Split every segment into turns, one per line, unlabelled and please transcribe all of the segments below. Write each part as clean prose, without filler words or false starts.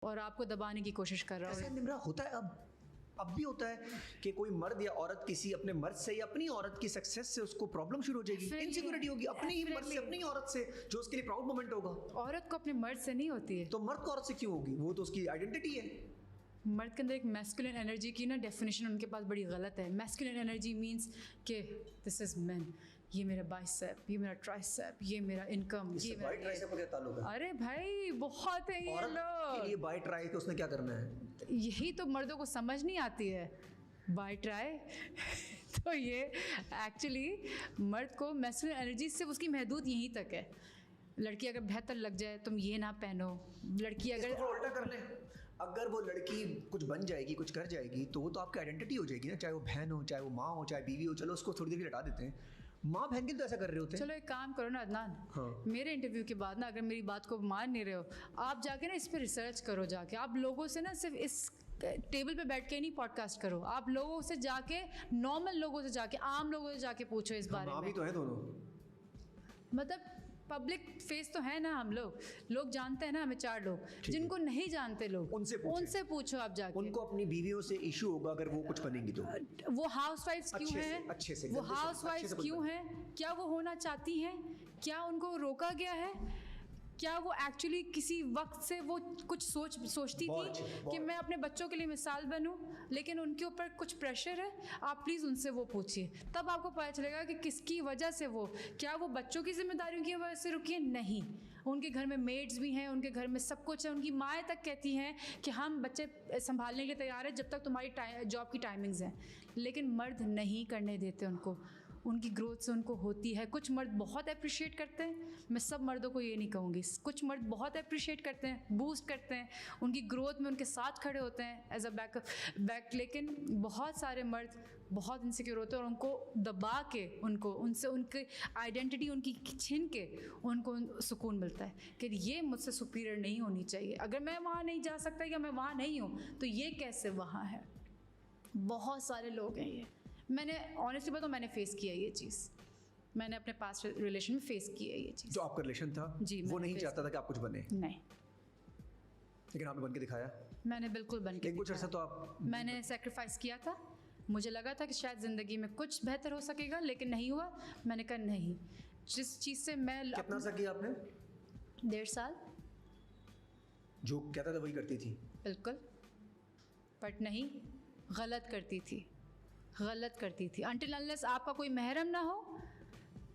और आपको दबाने की कोशिश कर रहा
ऐसा
हो।
निम्रा होता है अब भी होता है कि कोई मर्द या औरत किसी अपने मर्द से या अपनी औरत की सक्सेस से उसको प्रॉब्लम शुरू हो जाएगी, इनसिक्योरिटी होगी अपनी ही मर्द से, अपनी ही औरत से, जो उसके लिए प्राउड मोमेंट होगा।
औरत को अपने मर्द से नहीं होती है,
तो मर्द को औरत से क्यों होगी? वो तो उसकी आइडेंटिटी है।
मर्द के अंदर एक मैस्कुलिन एनर्जी की ना डेफिनेशन उनके पास बड़ी गलत है। मैस्कुलिन एनर्जी मींस कि दिस इज मैन, ये मेरा बाइसेप, ये मेरा ट्राइसेप, ये मेरा इनकम, ये
बाई ट्राइसेप का क्या ताल्लुक है?
अरे भाई बहुत है ये
औरत के लिए
लोग।
बाई ट्राई के उसने क्या करना है?
यही तो मर्दों को समझ नहीं आती है, बाय ट्राई। तो ये एक्चुअली मर्द को मैस्कुलिन एनर्जी से उसकी महदूद यहीं तक है। लड़की अगर बेहतर लग जाए तुम ये ना पहनो, लड़की अगर
इसको उल्टा कर ले, अगर वो लड़की कुछ बन जाएगी, कुछ कर जाएगी, तो वो तो आपकी आइडेंटिटी हो जाएगी ना, चाहे वो बहन हो, चाहे वो माँ हो, चाहे बीवी हो। चलो उसको थोड़ी देर के लिए हटा देते हैं, माँ बहन के तो ऐसा कर रहे होते हैं।
चलो एक काम करो ना अदनान,
हाँ।
मेरे इंटरव्यू के बाद ना अगर मेरी बात को मान नहीं रहे हो, आप जाके ना इस पर रिसर्च करो, जाके आप लोगों से ना सिर्फ इस टेबल पे बैठ के नहीं पॉडकास्ट करो, आप लोगों से जाके, नॉर्मल लोगों से जाके, आम लोगों से जाके पूछो इस बारे
माँ
में।
भी तो है दोनों,
मतलब पब्लिक फेस तो है ना हम लोग जानते हैं ना हमें, 4 लोग जिनको नहीं जानते लोग, उनसे पूछो आप जाके।
उनको अपनी बीवियों से इशू होगा अगर वो कुछ बनेंगी तो।
वो हाउसवाइफ्स क्यों हैं?
अच्छे से
वो हाउसवाइफ्स क्यों हैं? क्या वो होना चाहती हैं? क्या उनको रोका गया है? क्या वो एक्चुअली किसी वक्त से वो कुछ सोचती थी कि मैं अपने बच्चों के लिए मिसाल बनूं, लेकिन उनके ऊपर कुछ प्रेशर है? आप प्लीज़ उनसे वो पूछिए, तब आपको पता चलेगा कि किसकी वजह से वो, क्या वो बच्चों की जिम्मेदारियों की वजह से रुकी है? नहीं, उनके घर में मेड्स भी हैं, उनके घर में सब कुछ है, उनकी माएँ तक कहती हैं कि हम बच्चे संभालने के लिए तैयार हैं जब तक तुम्हारी जॉब की टाइमिंग्स हैं, लेकिन मर्द नहीं करने देते उनको। उनकी ग्रोथ से उनको होती है। कुछ मर्द बहुत अप्रिशिएट करते हैं, मैं सब मर्दों को ये नहीं कहूँगी, कुछ मर्द बहुत अप्रिशिएट करते हैं, बूस्ट करते हैं, उनकी ग्रोथ में उनके साथ खड़े होते हैं एज अ बैक, लेकिन बहुत सारे मर्द बहुत इनसिक्योर होते हैं और उनको दबा के, उनसे उनकी आइडेंटिटी उनकी छीन के उनको सुकून मिलता है कि ये मुझसे सुपीरियर नहीं होनी चाहिए। अगर मैं वहाँ नहीं जा सकता या मैं वहाँ नहीं हूँ तो ये कैसे वहाँ है? बहुत सारे लोग हैं ये, मैंने ऑनेस्टली बताऊँ, मैंने फेस किया ये चीज़, मैंने अपने पास्ट रिलेशन में फेस की है ये चीज़।
जो आपका रिलेशन था
जी,
वो नहीं चाहता था कि आप कुछ बने?
नहीं,
लेकिन आपने बन के दिखाया।
मैंने बिल्कुल बन के
कुछ अर्सा तो आप,
मैंने सेक्रीफाइस किया था, मुझे लगा था कि शायद ज़िंदगी में कुछ बेहतर हो सकेगा, लेकिन नहीं हुआ। मैंने कहा नहीं, जिस चीज़ से मैं
कितना सा किया आपने?
1.5 साल।
जो कहता था वही करती थी?
बिल्कुल, बट नहीं, गलत करती थी अनटिल अनलेस आपका कोई महरम ना हो,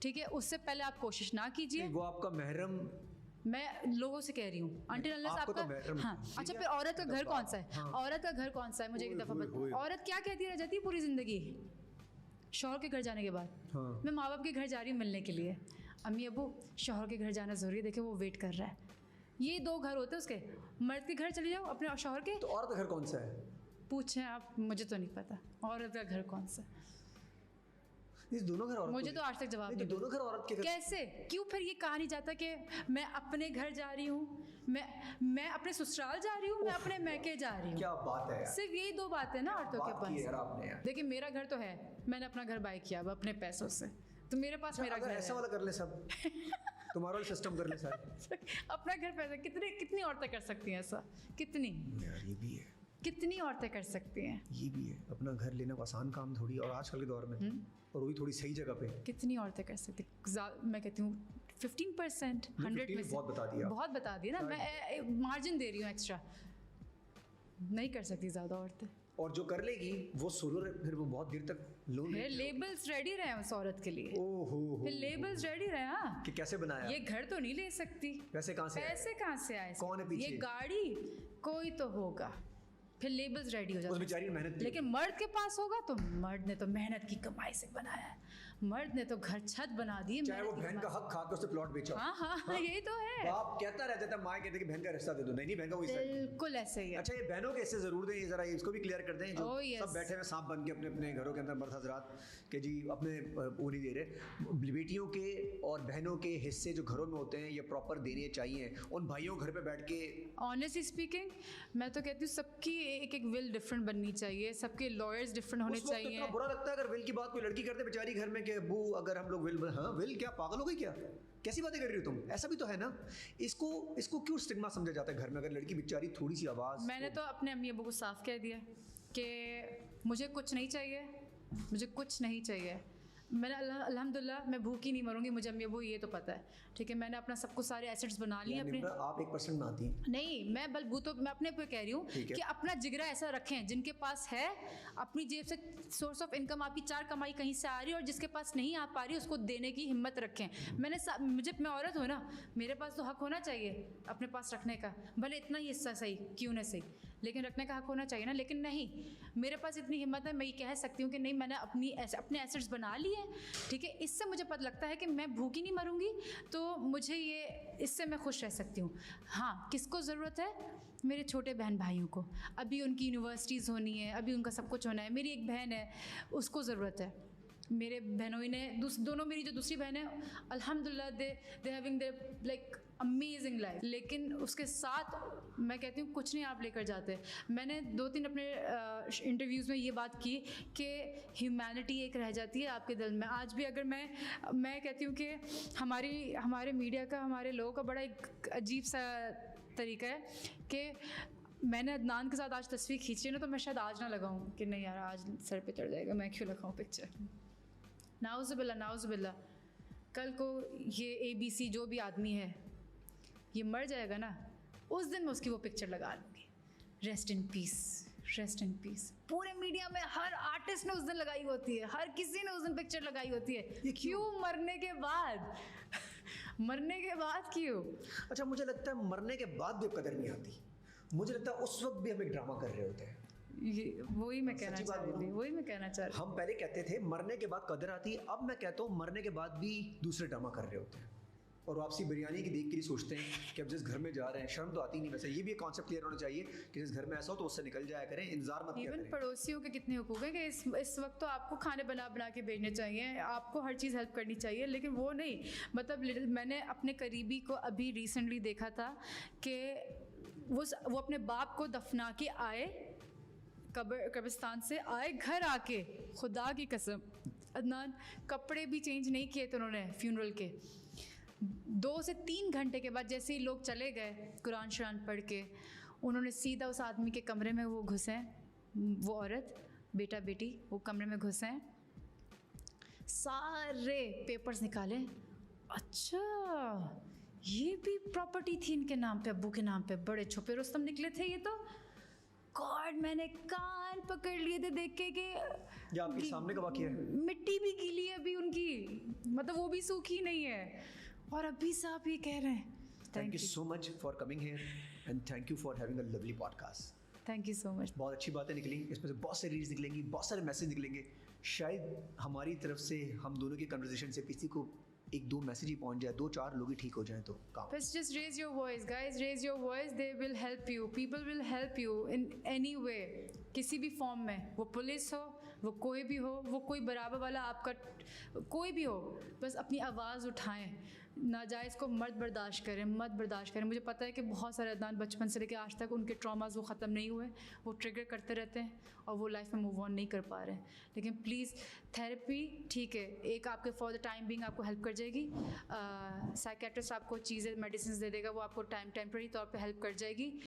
ठीक है, उससे पहले आप कोशिश ना कीजिए।
वो आपका महरम,
मैं लोगों से कह रही हूँ अनटिल अनलेस आपका
तो
हाँ। अच्छा, फिर औरत का घर कौन सा है? हाँ। औरत का घर कौन सा है? मुझे एक दफ़ा बता, औरत क्या कहती रह जाती है पूरी ज़िंदगी शौहर के घर जाने के बाद?
हाँ।
मैं माँ बाप के घर जा रही हूँ मिलने के लिए, अम्मी अबू शौहर के घर जाना ज़रूरी है, देखो वो वेट कर रहा है। ये 2 घर होते हैं उसके, मर्द के घर चले जाओ अपने शौहर के।
तो औरत का घर कौन सा है?
पूछें आप, मुझे तो नहीं पता औरत का घर कौन सा।
इस दोनों घर औरत,
मुझे तो आज तक जवाब नहीं।
दोनों घर औरत के घर
कैसे? क्यों फिर ये कहा नहीं जाता कि मैं अपने घर जा रही हूँ, मैं अपने ससुराल जा रही हूँ, मैं अपने मैके जा रही हूँ?
क्या बात है यार।
सिर्फ यही 2 बातें ना औरतों के
पास।
देखिए मेरा घर तो है, मैंने अपना घर बाय किया अपने पैसों से, तो मेरे पास मेरा घर
ऐसा वाला कर ले सब तुम्हारा सिस्टम कर ले सारे
अपना घर पैसा। कितनी औरतें कर सकती हैं ऐसा? कितनी
यार, ये भी है,
कितनी औरतें कर सकती हैं?
ये भी है। अपना घर लेना आसान काम थोड़ी, और आजकल के दौर में, और वो भी थोड़ी सही जगह पे।
कितनी औरतें कर सकती? मैं कहती हूँ 15%, 100 में से बहुत बता दिया ना, मैं मार्जिन दे रही हूँ एक्स्ट्रा। नहीं कर सकती ज़्यादा औरतें,
और जो कर लेगी वो सोलो, फिर वो बहुत देर तक लोन।
फिर लेबल्स रेडी रहे उस औरत के लिए।
ओहो,
फिर लेबल्स रेडी रहे। हाँ,
कि कैसे बनाया,
ये घर तो नहीं ले सकती,
पैसे कहाँ से आए? कौन है पीछे?
ये गाड़ी कोई तो होगा, फिर लेबल्स रेडी हो जाते हैं।
उस बेचारी ने मेहनत,
लेकिन मर्द के पास होगा तो मर्द ने तो मेहनत की कमाई से बनाया है, मर्द ने तो घर छत बना दी है,
चाहे वो बहन का हक खा के उससे प्लॉट बेचा।
हाँ, यही तो है।
बाप कहता रह जाता है, माँ कहती है कि बहन का रिश्ता दे दो, नहीं बहन का कोई
बिल्कुल ऐसे ही है।
अच्छा, ये बहनों के हिस्से जरूर दें, जरा इसको भी क्लियर कर दें, जो सब बैठे हुए सांप बन के अपने अपने घरों के अंदर मर्द हजरात के जी अपने वो नहीं दे रहे। बेटियों के और बहनों के हिस्से जो घरों में होते हैं ये प्रॉपर देने चाहिए उन भाइयों घर पे बैठ के।
ऑनेस्टली स्पीकिंग, मैं तो कहती हूँ सबकी एक विल डिफरेंट बननी चाहिए, सबके लॉयर्स डिफरेंट होने चाहिए।
बुरा लगता है अगर विल की बात कोई लड़की करते बेचारी घर में, कि अब्बू अगर हम लोग विल क्या पागल हो गई क्या, कैसी बातें कर रही हो तुम, ऐसा भी तो है ना। इसको क्यों स्टिग्मा समझा जाता है घर में, अगर लड़की बेचारी थोड़ी सी आवाज़।
मैंने तो अपने अम्मी अब्बू को साफ कह दिया कि मुझे कुछ नहीं चाहिए, मुझे कुछ नहीं चाहिए। मैंने अल्हम्दुलिल्लाह मैं भूखी नहीं मरूंगी, मुझे अम्मी अब्बू ये तो पता है, ठीक है। मैंने अपना सब कुछ सारे एसेट्स बना लिए अपने।
आप 1% बनाती हैं।
नहीं, मैं बलबूतो मैं अपने पे कह रही हूँ कि अपना जिगरा ऐसा रखें, जिनके पास है अपनी जेब से सोर्स ऑफ इनकम, आपकी 4 कमाई कहीं से आ रही है, और जिसके पास नहीं आ पा रही उसको देने की हिम्मत रखें। मैं औरत हूँ ना, मेरे पास तो हक होना चाहिए अपने पास रखने का, भले इतना ही हिस्सा सही क्यों ना सही, लेकिन रखने का हक होना चाहिए ना। लेकिन नहीं, मेरे पास इतनी हिम्मत है, मैं ये कह सकती हूँ कि नहीं, मैंने अपने एसेट्स बना लिए, ठीक है। इससे मुझे पता लगता है कि मैं भूखी नहीं मरूंगी, तो मुझे इससे मैं खुश रह सकती हूँ। हाँ, किसको ज़रूरत है? मेरे छोटे बहन भाइयों को, अभी उनकी यूनिवर्सिटीज़ होनी है, अभी उनका सब कुछ होना है। मेरी एक बहन है, उसको ज़रूरत है। मेरे बहनों ने दोनों, मेरी जो दूसरी बहन है अल्हम्दुलिल्लाह they having their like amazing life, लेकिन उसके साथ मैं कहती हूँ कुछ नहीं आप लेकर जाते। मैंने 2-3 अपने इंटरव्यूज़ में ये बात की कि ह्यूमैनिटी एक रह जाती है आपके दिल में। आज भी अगर मैं कहती हूँ कि हमारे मीडिया का, हमारे लोगों का बड़ा एक अजीब सा तरीका है कि मैंने अदनान के साथ आज तस्वीर खींची ना, तो मैं शायद आज ना लगाऊं कि नहीं यार आज सर पे चढ़ जाएगा, मैं क्यों लगाऊं पिक्चर। नाउज़ुबिल्लाह, कल को ये ABC जो भी आदमी है ये मर जाएगा ना, उस दिन मैं उसकी वो पिक्चर लगा लूँगी, रेस्ट इन पीस। पूरे मीडिया में हर आर्टिस्ट ने उस दिन लगाई होती है, हर किसी ने उस दिन पिक्चर लगाई होती है। ये क्यों? मरने के बाद मरने के बाद क्यों?
अच्छा, मुझे लगता है मरने के बाद भी कदर नहीं आती। मुझे लगता है उस वक्त भी हम एक ड्रामा कर रहे होते हैं।
वही मैं कहना चाह रही थी।
हम पहले कहते थे मरने के बाद कदर आती है, अब मैं कहता हूँ मरने के बाद भी दूसरे ड्रामा कर रहे होते हैं, और वापसी बिरयानी की देख के ही सोचते हैं कि अब जिस घर में जा रहे हैं, शर्म तो आती नहीं। वैसे ये भी एक कॉन्सेप्ट क्लियर होना चाहिए कि जिस घर में ऐसा हो तो उससे निकल जाया करें, इंतजार मत किया करें।
पड़ोसियों के कितने हुकूक है कि इस वक्त तो आपको खाने बना के भेजने चाहिए, आपको हर चीज़ हेल्प करनी चाहिए, लेकिन वो नहीं। मतलब मैंने अपने करीबी को अभी रिसेंटली देखा था कि वो अपने बाप को दफना के आए, कब्रिस्तान से आए, घर आके खुदा की कसम अदनान कपड़े भी चेंज नहीं किए थे उन्होंने फ्यूनरल के। 2 से 3 घंटे के बाद जैसे ही लोग चले गए कुरान शरान पढ़ के, उन्होंने सीधा उस आदमी के कमरे में वो घुसे, वो औरत बेटा बेटी वो कमरे में घुसे, सारे पेपर्स निकाले। अच्छा, ये भी प्रॉपर्टी थी इनके नाम पे, अब्बू के नाम पे। बड़े छुपे रुस्तम निकले थे ये तो। गॉड, मैंने कान पकड़ लिए थे देख के कि
ये आपके सामने का वाकया है।
मिट्टी भी गीली है अभी उनकी, मतलब वो भी सूखी नहीं है, और अभी साहब ये कह रहे हैं।
Thank you so much for coming here and thank you for having a lovely podcast.
Thank you so much.
बहुत अच्छी बातें निकली इसमें से, बहुत सारी रील्स निकलेंगी, बहुत सारे मैसेज निकलेंगे। शायद हमारी तरफ से, हम दोनों की कन्वर्सेशन से किसी को 1-2 मैसेज ही पहुंच जाए, 2-4 लोग ही ठीक हो जाएं तो काम।
Just raise your voice, guys. Raise your voice. They will help you. People will help you in any way. किसी भी फॉर्म में, वो पुलिस हो, वो कोई भी हो, वो कोई बराबर वाला आपका कोई भी हो, बस अपनी आवाज़ उठाएं। नाजायज़ को मत बर्दाश्त करें। मुझे पता है कि बहुत सारे अदनान बचपन से लेकर आज तक उनके ट्रॉमास वो ख़त्म नहीं हुए, वो ट्रिगर करते रहते हैं और वो लाइफ में मूव ऑन नहीं कर पा रहे हैं। लेकिन प्लीज़ थेरेपी ठीक है, एक आपके फॉर द टाइम बिंग आपको हेल्प कर जाएगी। साइकेट्रिस्ट आपको चीज़ें मेडिसिन दे देगा, वो आपको टेम्परेरी तौर पे हेल्प कर जाएगी।